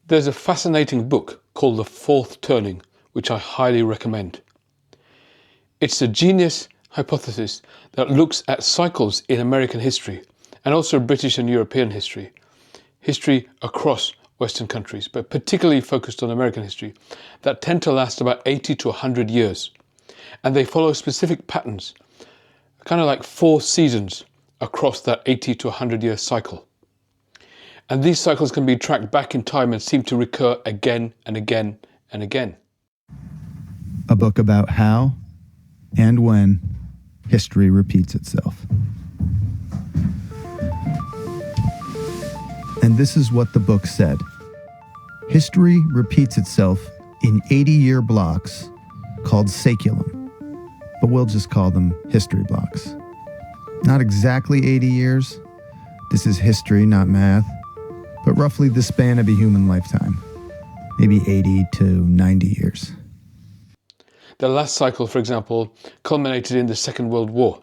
There's a fascinating book called The Fourth Turning, which I highly recommend. It's a genius hypothesis that looks at cycles in American history and also British and European history across Western countries, but particularly focused on American history, that tend to last about 80 to 100 years. And they follow specific patterns, kind of like 4 seasons across that 80 to 100 year cycle. And these cycles can be tracked back in time and seem to recur again and again and again. A book about how and when history repeats itself. And this is what the book said. History repeats itself in 80-year blocks called saeculum, but we'll just call them history blocks. Not exactly 80 years. This is history, not math, but roughly the span of a human lifetime, maybe 80 to 90 years. The last cycle, for example, culminated in the Second World War.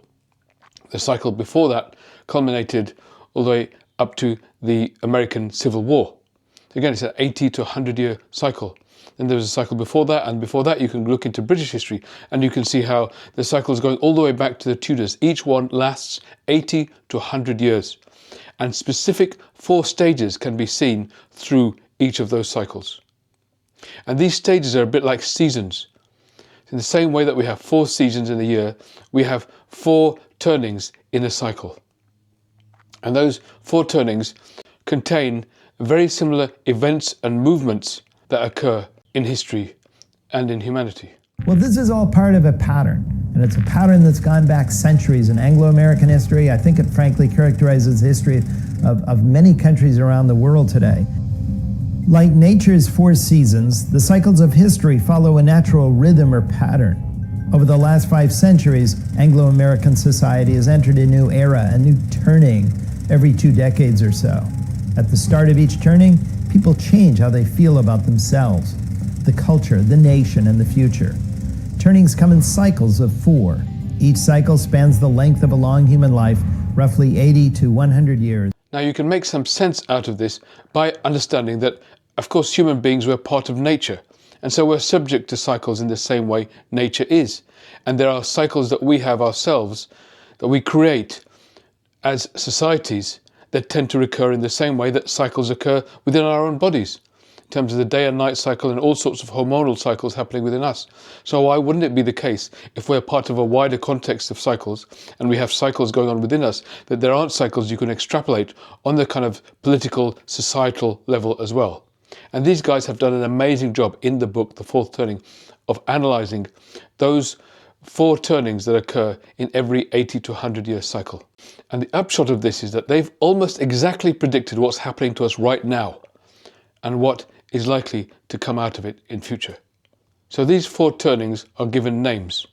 The cycle before that culminated all the way up to the American Civil War. Again, it's an 80 to 100 year cycle. Then there was a cycle before that, and before that you can look into British history and you can see how the cycle is going all the way back to the Tudors. Each one lasts 80 to 100 years. And specific 4 stages can be seen through each of those cycles. And these stages are a bit like seasons. In the same way that we have 4 seasons in a year, we have 4 turnings in a cycle. And those 4 turnings contain very similar events and movements that occur in history and in humanity. Well, this is all part of a pattern, and it's a pattern that's gone back centuries in Anglo-American history. I think it frankly characterizes the history of many countries around the world today. Like nature's 4 seasons, the cycles of history follow a natural rhythm or pattern. Over the last 5 centuries, Anglo-American society has entered a new era, a new turning every 2 decades or so. At the start of each turning, people change how they feel about themselves, the culture, the nation, and the future. Turnings come in cycles of 4. Each cycle spans the length of a long human life, roughly 80 to 100 years. Now you can make some sense out of this by understanding that, of course, human beings were part of nature. And so we're subject to cycles in the same way nature is. And there are cycles that we have ourselves, that we create as societies, that tend to recur in the same way that cycles occur within our own bodies, in terms of the day and night cycle and all sorts of hormonal cycles happening within us. So why wouldn't it be the case, if we're part of a wider context of cycles and we have cycles going on within us, that there aren't cycles you can extrapolate on the kind of political, societal level as well? And these guys have done an amazing job in the book, The Fourth Turning, of analysing those 4 turnings that occur in every 80 to 100 year cycle. And the upshot of this is that they've almost exactly predicted what's happening to us right now and what is likely to come out of it in future. So these 4 turnings are given names.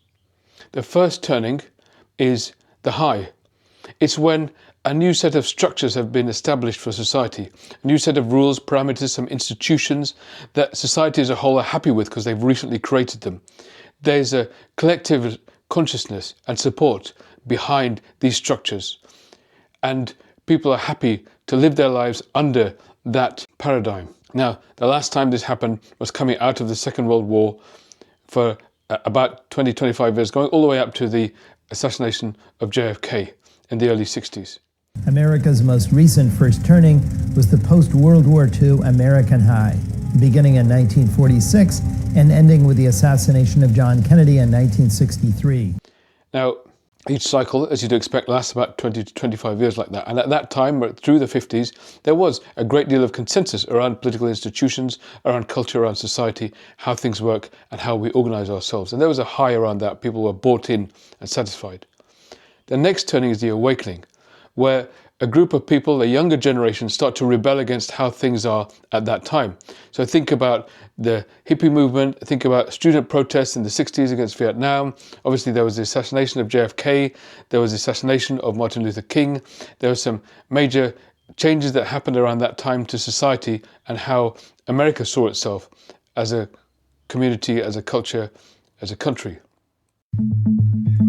The first turning is the high. It's when a new set of structures have been established for society, a new set of rules, parameters, some institutions that society as a whole are happy with because they've recently created them. There's a collective consciousness and support behind these structures, and people are happy to live their lives under that paradigm. Now, the last time this happened was coming out of the Second World War for about 20-25 years, going all the way up to the assassination of JFK in the early 60s. America's most recent first turning was the post-World War II American high, beginning in 1946 and ending with the assassination of John Kennedy in 1963. Now, each cycle, as you'd expect, lasts about 20 to 25 years like that. And at that time, through the 50s, there was a great deal of consensus around political institutions, around culture, around society, how things work and how we organise ourselves. And there was a high around that. People were bought in and satisfied. The next turning is the awakening, where a group of people, a younger generation, start to rebel against how things are at that time. So think about the hippie movement, think about student protests in the 60s against Vietnam. Obviously there was the assassination of JFK, there was the assassination of Martin Luther King. There were some major changes that happened around that time to society and how America saw itself as a community, as a culture, as a country.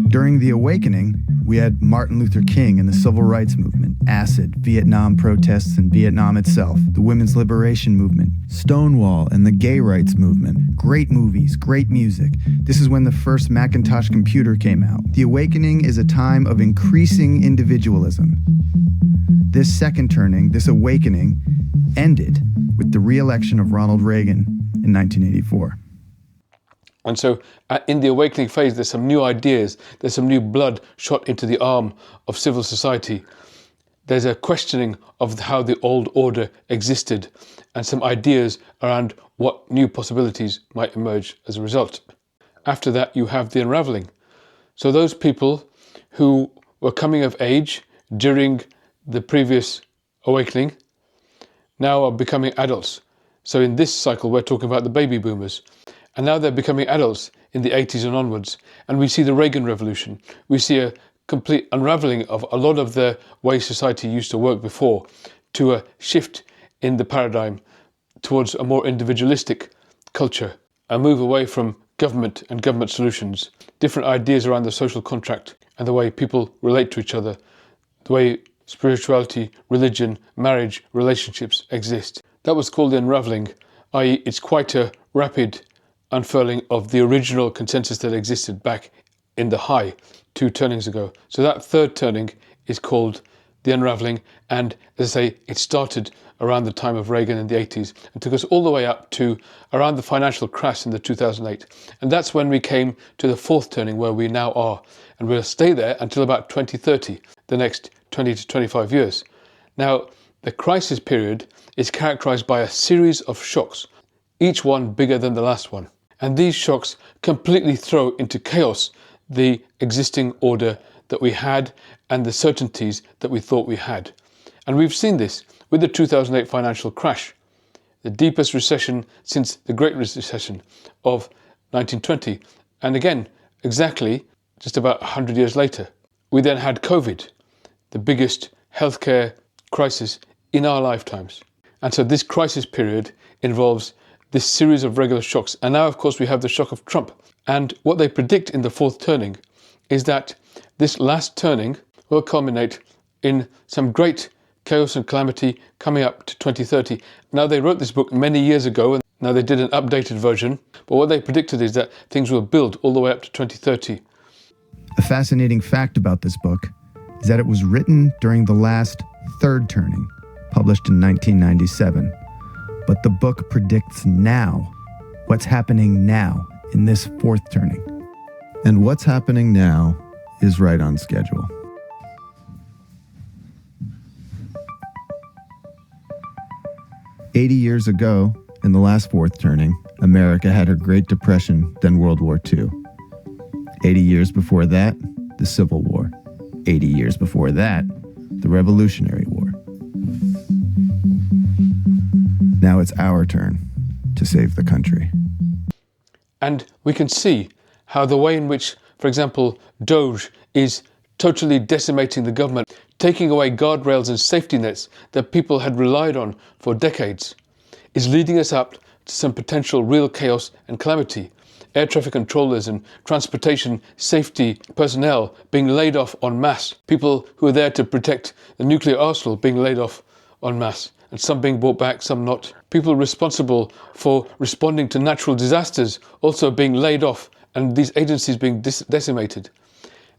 During the Awakening, we had Martin Luther King and the Civil Rights Movement, acid, Vietnam protests and Vietnam itself, the women's liberation movement, Stonewall and the gay rights movement, great movies, great music. This is when the first Macintosh computer came out. The Awakening is a time of increasing individualism. This second turning, this awakening, ended with the re-election of Ronald Reagan in 1984. And so in the awakening phase, there's some new ideas, there's some new blood shot into the arm of civil society. There's a questioning of how the old order existed and some ideas around what new possibilities might emerge as a result. After that, you have the unraveling. So those people who were coming of age during the previous awakening now are becoming adults. So in this cycle, we're talking about the baby boomers. And now they're becoming adults in the 80s and onwards. And we see the Reagan Revolution. We see a complete unraveling of a lot of the way society used to work before to a shift in the paradigm towards a more individualistic culture, a move away from government and government solutions, different ideas around the social contract and the way people relate to each other, the way spirituality, religion, marriage, relationships exist. That was called the unraveling, i.e. it's quite a rapid unfurling of the original consensus that existed back in the high 2 turnings ago. So that third turning is called the unraveling, and as I say, it started around the time of Reagan in the 80s and took us all the way up to around the financial crash in the 2008. And that's when we came to the fourth turning where we now are, and we'll stay there until about 2030, the next 20 to 25 years. Now, the crisis period is characterized by a series of shocks, each one bigger than the last one. And these shocks completely throw into chaos the existing order that we had and the certainties that we thought we had. And we've seen this with the 2008 financial crash, the deepest recession since the Great Recession of 1920. And again, exactly just about 100 years later. We then had COVID, the biggest healthcare crisis in our lifetimes. And so this crisis period involves this series of regular shocks. And now, of course, we have the shock of Trump. And what they predict in the fourth turning is that this last turning will culminate in some great chaos and calamity coming up to 2030. Now, they wrote this book many years ago, and now they did an updated version. But what they predicted is that things will build all the way up to 2030. A fascinating fact about this book is that it was written during the last third turning, published in 1997. But the book predicts now, what's happening now in this fourth turning. And what's happening now is right on schedule. "80 years ago, in the last fourth turning, America had her Great Depression, then World War II. 80 years before that, the Civil War. 80 years before that, the Revolutionary War. Now it's our turn to save the country." And we can see how the way in which, for example, DOGE is totally decimating the government, taking away guardrails and safety nets that people had relied on for decades, is leading us up to some potential real chaos and calamity. Air traffic controllers and transportation safety personnel being laid off en masse. People who are there to protect the nuclear arsenal being laid off en masse. And some being brought back, some not. People responsible for responding to natural disasters also being laid off, and these agencies being decimated.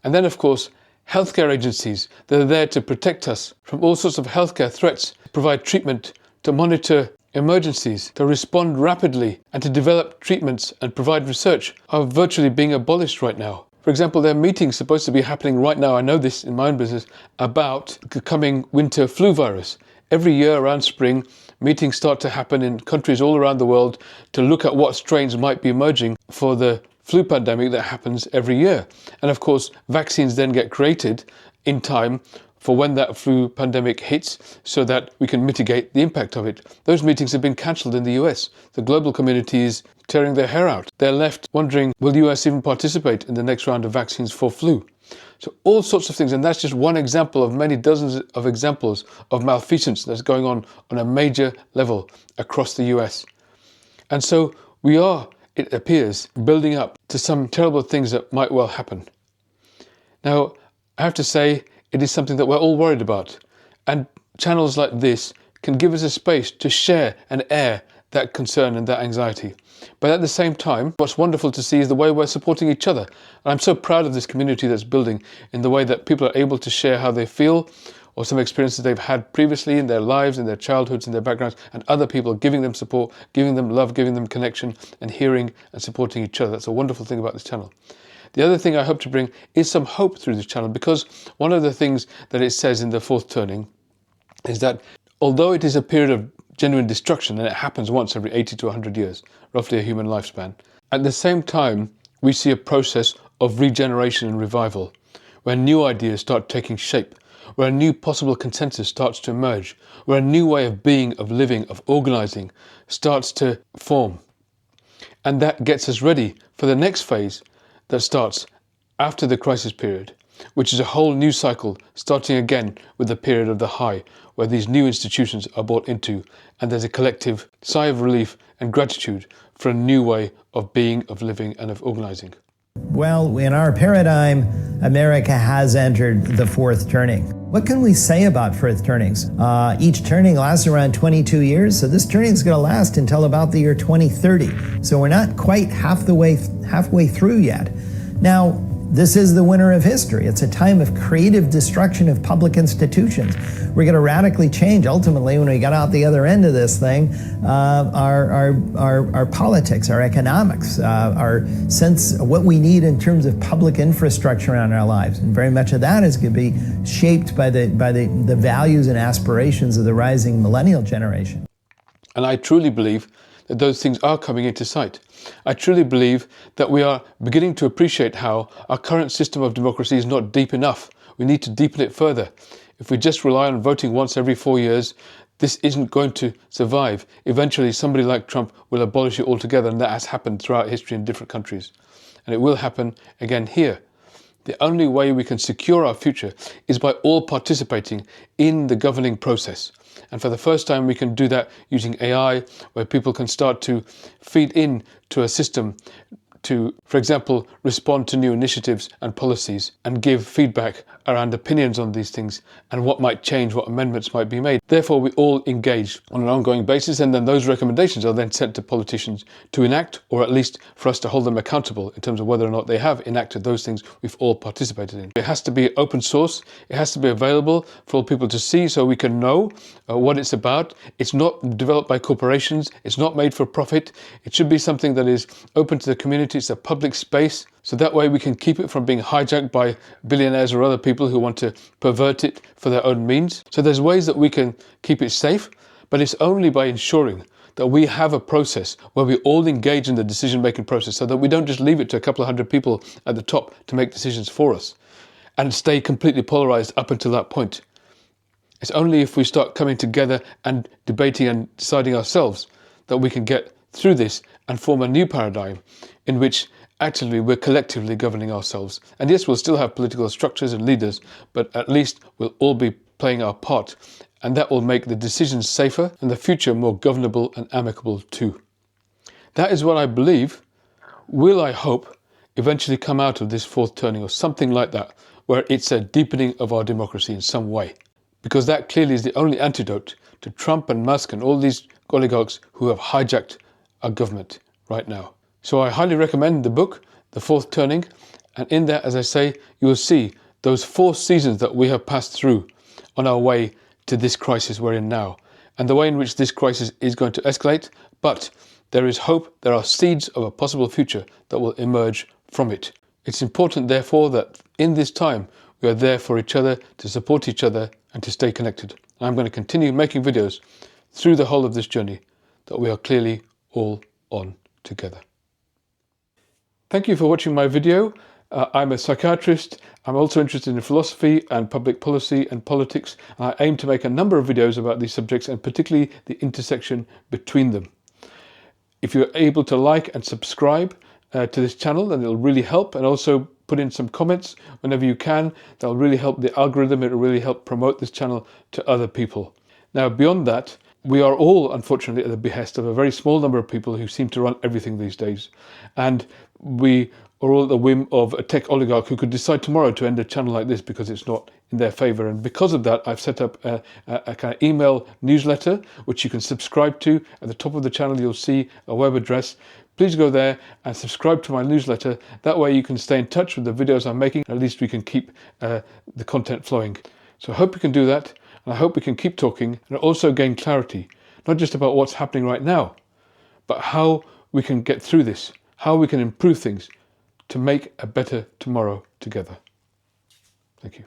And then, of course, healthcare agencies that are there to protect us from all sorts of healthcare threats, provide treatment, to monitor emergencies, to respond rapidly, and to develop treatments and provide research are virtually being abolished right now. For example, there are meetings supposed to be happening right now, I know this in my own business, about the coming winter flu virus. Every year around spring, meetings start to happen in countries all around the world to look at what strains might be emerging for the flu pandemic that happens every year. And of course, vaccines then get created in time for when that flu pandemic hits so that we can mitigate the impact of it. Those meetings have been cancelled in the US. The global community is tearing their hair out. They're left wondering, will the US even participate in the next round of vaccines for flu? So all sorts of things, and that's just one example of many dozens of examples of malfeasance that's going on a major level across the US. And so we are, it appears, building up to some terrible things that might well happen. Now, I have to say, it is something that we're all worried about, and channels like this can give us a space to share and air that concern and that anxiety. But at the same time, what's wonderful to see is the way we're supporting each other. And I'm so proud of this community that's building in the way that people are able to share how they feel or some experiences they've had previously in their lives, in their childhoods, in their backgrounds, and other people giving them support, giving them love, giving them connection, and hearing and supporting each other. That's a wonderful thing about this channel. The other thing I hope to bring is some hope through this channel, because one of the things that it says in the fourth turning is that although it is a period of genuine destruction, and it happens once every 80 to 100 years, roughly a human lifespan, at the same time we see a process of regeneration and revival, where new ideas start taking shape, where a new possible consensus starts to emerge, where a new way of being, of living, of organising starts to form. And that gets us ready for the next phase that starts after the crisis period, which is a whole new cycle starting again with the period of the high, where these new institutions are brought into, and there's a collective sigh of relief and gratitude for a new way of being, of living, and of organising. Well, in our paradigm, America has entered the fourth turning. What can we say about fourth turnings? Each turning lasts around 22 years, so this turning is going to last until about the year 2030. So we're not quite halfway through yet. Now, this is the winter of history. It's a time of creative destruction of public institutions. We're going to radically change, ultimately, when we get out the other end of this thing, our politics, our economics, our sense of what we need in terms of public infrastructure around our lives. And very much of that is going to be shaped by the values and aspirations of the rising millennial generation. And I truly believe that those things are coming into sight. I truly believe that we are beginning to appreciate how our current system of democracy is not deep enough. We need to deepen it further. If we just rely on voting once every 4 years, this isn't going to survive. Eventually, somebody like Trump will abolish it altogether, and that has happened throughout history in different countries. And it will happen again here. The only way we can secure our future is by all participating in the governing process. And for the first time, we can do that using AI, where people can start to feed in to a system to, for example, respond to new initiatives and policies and give feedback around opinions on these things and what might change, what amendments might be made. Therefore, we all engage on an ongoing basis, and then those recommendations are then sent to politicians to enact, or at least for us to hold them accountable in terms of whether or not they have enacted those things we've all participated in. It has to be open source. It has to be available for all people to see so we can know what it's about. It's not developed by corporations. It's not made for profit. It should be something that is open to the community. It's a public space, so that way we can keep it from being hijacked by billionaires or other people who want to pervert it for their own means. So there's ways that we can keep it safe, but it's only by ensuring that we have a process where we all engage in the decision-making process, so that we don't just leave it to a couple of hundred people at the top to make decisions for us and stay completely polarized up until that point. It's only if we start coming together and debating and deciding ourselves that we can get through this and form a new paradigm in which actually we're collectively governing ourselves. And yes, we'll still have political structures and leaders, but at least we'll all be playing our part, and that will make the decisions safer and the future more governable and amicable too. That is what I believe will, I hope, eventually come out of this fourth turning, or something like that, where it's a deepening of our democracy in some way. Because that clearly is the only antidote to Trump and Musk and all these oligarchs who have hijacked our government right now. So I highly recommend the book, The Fourth Turning, and in that, as I say, you will see those 4 seasons that we have passed through on our way to this crisis we're in now, and the way in which this crisis is going to escalate, but there is hope, there are seeds of a possible future that will emerge from it. It's important, therefore, that in this time we are there for each other, to support each other, and to stay connected. And I'm going to continue making videos through the whole of this journey that we are clearly all on together. Thank you for watching my video. I'm a psychiatrist. I'm also interested in philosophy and public policy and politics. And I aim to make a number of videos about these subjects, and particularly the intersection between them. If you're able to like and subscribe to this channel, then it'll really help, and also put in some comments whenever you can. That'll really help the algorithm. It'll really help promote this channel to other people. Now, beyond that, we are all, unfortunately, at the behest of a very small number of people who seem to run everything these days. And we or all at the whim of a tech oligarch who could decide tomorrow to end a channel like this because it's not in their favor. And because of that, I've set up a kind of email newsletter, which you can subscribe to. At the top of the channel, you'll see a web address. Please go there and subscribe to my newsletter. That way you can stay in touch with the videos I'm making. At least we can keep the content flowing. So I hope you can do that. And I hope we can keep talking and also gain clarity, not just about what's happening right now, but how we can get through this, how we can improve things to make a better tomorrow together. Thank you.